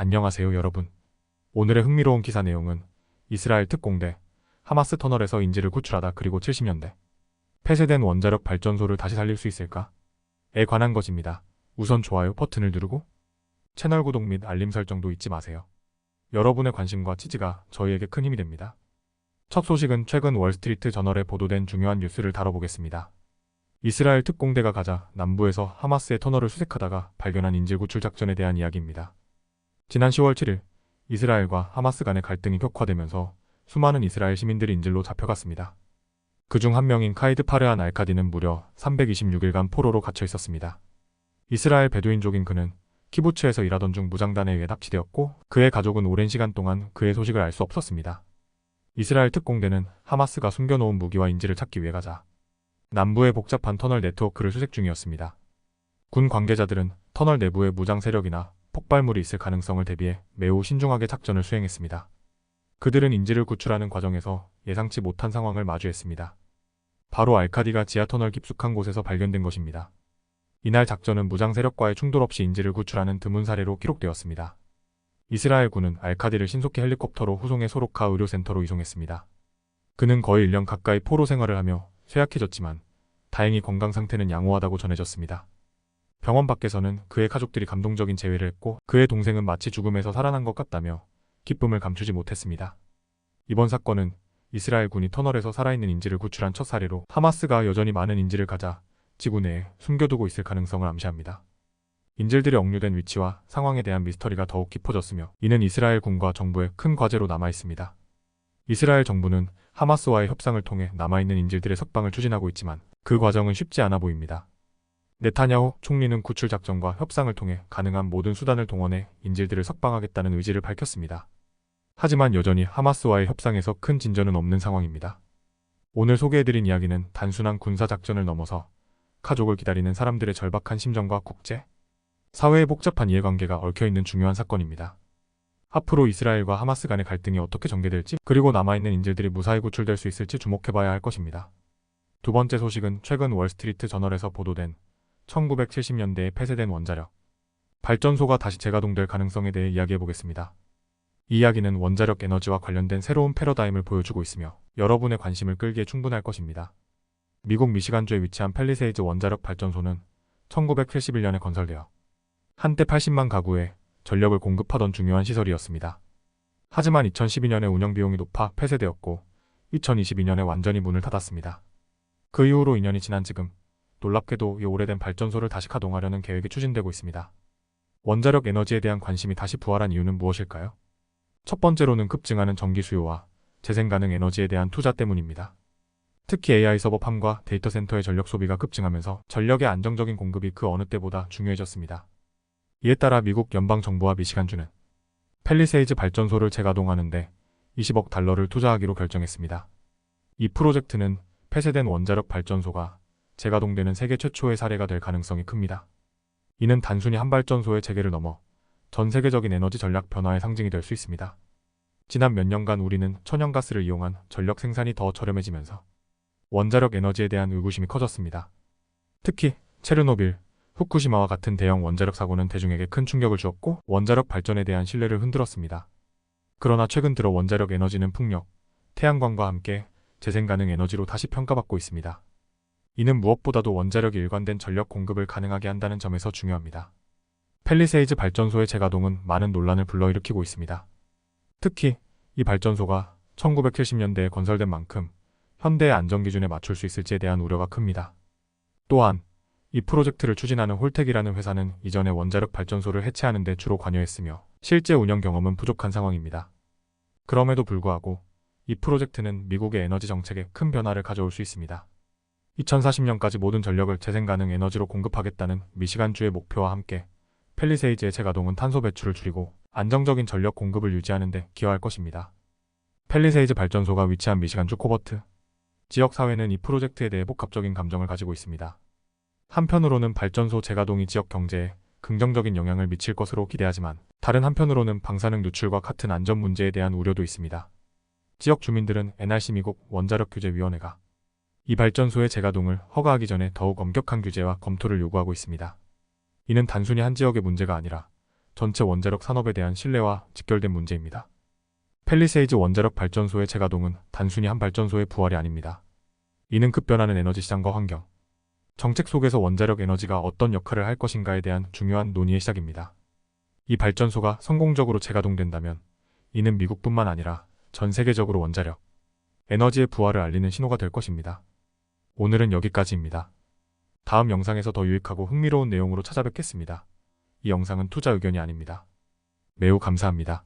안녕하세요 여러분. 오늘의 흥미로운 기사 내용은 이스라엘 특공대 하마스 터널에서 인질을 구출하다 그리고 70년대 폐쇄된 원자력 발전소를 다시 살릴 수 있을까? 에 관한 것입니다. 우선 좋아요 버튼을 누르고 채널 구독 및 알림 설정도 잊지 마세요. 여러분의 관심과 지지가 저희에게 큰 힘이 됩니다. 첫 소식은 최근 월스트리트 저널에 보도된 중요한 뉴스를 다뤄보겠습니다. 이스라엘 특공대가 가자 남부에서 하마스의 터널을 수색하다가 발견한 인질 구출 작전에 대한 이야기입니다. 지난 10월 7일 이스라엘과 하마스 간의 갈등이 격화되면서 수많은 이스라엘 시민들이 인질로 잡혀갔습니다. 그중 한 명인 카이드 파르한 알카디는 무려 326일간 포로로 갇혀 있었습니다. 이스라엘 베두인족인 그는 키부츠에서 일하던 중 무장단에 의해 납치되었고 그의 가족은 오랜 시간 동안 그의 소식을 알 수 없었습니다. 이스라엘 특공대는 하마스가 숨겨놓은 무기와 인질을 찾기 위해 가자 남부의 복잡한 터널 네트워크를 수색 중이었습니다. 군 관계자들은 터널 내부에 무장 세력이나 폭발물이 있을 가능성을 대비해 매우 신중하게 작전을 수행했습니다. 그들은 인질을 구출하는 과정에서 예상치 못한 상황을 마주했습니다. 바로 알카디가 지하터널 깊숙한 곳에서 발견된 것입니다. 이날 작전은 무장 세력과의 충돌 없이 인질을 구출하는 드문 사례로 기록되었습니다. 이스라엘 군은 알카디를 신속히 헬리콥터로 후송해 소로카 의료센터로 이송했습니다. 그는 거의 1년 가까이 포로 생활을 하며 쇠약해졌지만 다행히 건강 상태는 양호하다고 전해졌습니다. 병원 밖에서는 그의 가족들이 감동적인 재회를 했고 그의 동생은 마치 죽음에서 살아난 것 같다며 기쁨을 감추지 못했습니다. 이번 사건은 이스라엘 군이 터널에서 살아있는 인질을 구출한 첫 사례로 하마스가 여전히 많은 인질을 가자 지구 내에 숨겨두고 있을 가능성을 암시합니다. 인질들의 억류된 위치와 상황에 대한 미스터리가 더욱 깊어졌으며 이는 이스라엘 군과 정부의 큰 과제로 남아있습니다. 이스라엘 정부는 하마스와의 협상을 통해 남아있는 인질들의 석방을 추진하고 있지만 그 과정은 쉽지 않아 보입니다. 네타냐후 총리는 구출 작전과 협상을 통해 가능한 모든 수단을 동원해 인질들을 석방하겠다는 의지를 밝혔습니다. 하지만 여전히 하마스와의 협상에서 큰 진전은 없는 상황입니다. 오늘 소개해드린 이야기는 단순한 군사 작전을 넘어서 가족을 기다리는 사람들의 절박한 심정과 국제, 사회의 복잡한 이해관계가 얽혀있는 중요한 사건입니다. 앞으로 이스라엘과 하마스 간의 갈등이 어떻게 전개될지 그리고 남아있는 인질들이 무사히 구출될 수 있을지 주목해봐야 할 것입니다. 두 번째 소식은 최근 월스트리트 저널에서 보도된 1970년대에 폐쇄된 원자력 발전소가 다시 재가동될 가능성에 대해 이야기해보겠습니다. 이 이야기는 원자력 에너지와 관련된 새로운 패러다임을 보여주고 있으며 여러분의 관심을 끌기에 충분할 것입니다. 미국 미시간주에 위치한 팰리세이즈 원자력 발전소는 1971년에 건설되어 한때 80만 가구에 전력을 공급하던 중요한 시설이었습니다. 하지만 2012년에 운영 비용이 높아 폐쇄되었고 2022년에 완전히 문을 닫았습니다. 그 이후로 2년이 지난 지금 놀랍게도 이 오래된 발전소를 다시 가동하려는 계획이 추진되고 있습니다. 원자력 에너지에 대한 관심이 다시 부활한 이유는 무엇일까요? 첫 번째로는 급증하는 전기 수요와 재생 가능 에너지에 대한 투자 때문입니다. 특히 AI 서버팜과 데이터 센터의 전력 소비가 급증하면서 전력의 안정적인 공급이 그 어느 때보다 중요해졌습니다. 이에 따라 미국 연방정부와 미시간주는 팰리세이즈 발전소를 재가동하는데 20억 달러를 투자하기로 결정했습니다. 이 프로젝트는 폐쇄된 원자력 발전소가 재가동되는 세계 최초의 사례가 될 가능성이 큽니다. 이는 단순히 한 발전소의 재개를 넘어 전 세계적인 에너지 전략 변화의 상징이 될 수 있습니다. 지난 몇 년간 우리는 천연가스를 이용한 전력 생산이 더 저렴해지면서 원자력 에너지에 대한 의구심이 커졌습니다. 특히 체르노빌, 후쿠시마와 같은 대형 원자력 사고는 대중에게 큰 충격을 주었고 원자력 발전에 대한 신뢰를 흔들었습니다. 그러나 최근 들어 원자력 에너지는 풍력, 태양광과 함께 재생 가능 에너지로 다시 평가받고 있습니다. 이는 무엇보다도 원자력이 일관된 전력 공급을 가능하게 한다는 점에서 중요합니다. 팰리세이즈 발전소의 재가동은 많은 논란을 불러일으키고 있습니다. 특히 이 발전소가 1970년대에 건설된 만큼 현대의 안전기준에 맞출 수 있을지에 대한 우려가 큽니다. 또한 이 프로젝트를 추진하는 홀텍이라는 회사는 이전에 원자력 발전소를 해체하는 데 주로 관여했으며 실제 운영 경험은 부족한 상황입니다. 그럼에도 불구하고 이 프로젝트는 미국의 에너지 정책에 큰 변화를 가져올 수 있습니다. 2040년까지 모든 전력을 재생 가능 에너지로 공급하겠다는 미시간주의 목표와 함께 팰리세이즈의 재가동은 탄소 배출을 줄이고 안정적인 전력 공급을 유지하는 데 기여할 것입니다. 팰리세이즈 발전소가 위치한 미시간주 코버트 지역 사회는 이 프로젝트에 대해 복합적인 감정을 가지고 있습니다. 한편으로는 발전소 재가동이 지역 경제에 긍정적인 영향을 미칠 것으로 기대하지만 다른 한편으로는 방사능 누출과 같은 안전 문제에 대한 우려도 있습니다. 지역 주민들은 NRC 미국 원자력규제위원회가 이 발전소의 재가동을 허가하기 전에 더욱 엄격한 규제와 검토를 요구하고 있습니다. 이는 단순히 한 지역의 문제가 아니라 전체 원자력 산업에 대한 신뢰와 직결된 문제입니다. 펠리세이즈 원자력 발전소의 재가동은 단순히 한 발전소의 부활이 아닙니다. 이는 급변하는 에너지 시장과 환경, 정책 속에서 원자력 에너지가 어떤 역할을 할 것인가에 대한 중요한 논의의 시작입니다. 이 발전소가 성공적으로 재가동된다면 이는 미국뿐만 아니라 전 세계적으로 원자력, 에너지의 부활을 알리는 신호가 될 것입니다. 오늘은 여기까지입니다. 다음 영상에서 더 유익하고 흥미로운 내용으로 찾아뵙겠습니다. 이 영상은 투자 의견이 아닙니다. 매우 감사합니다.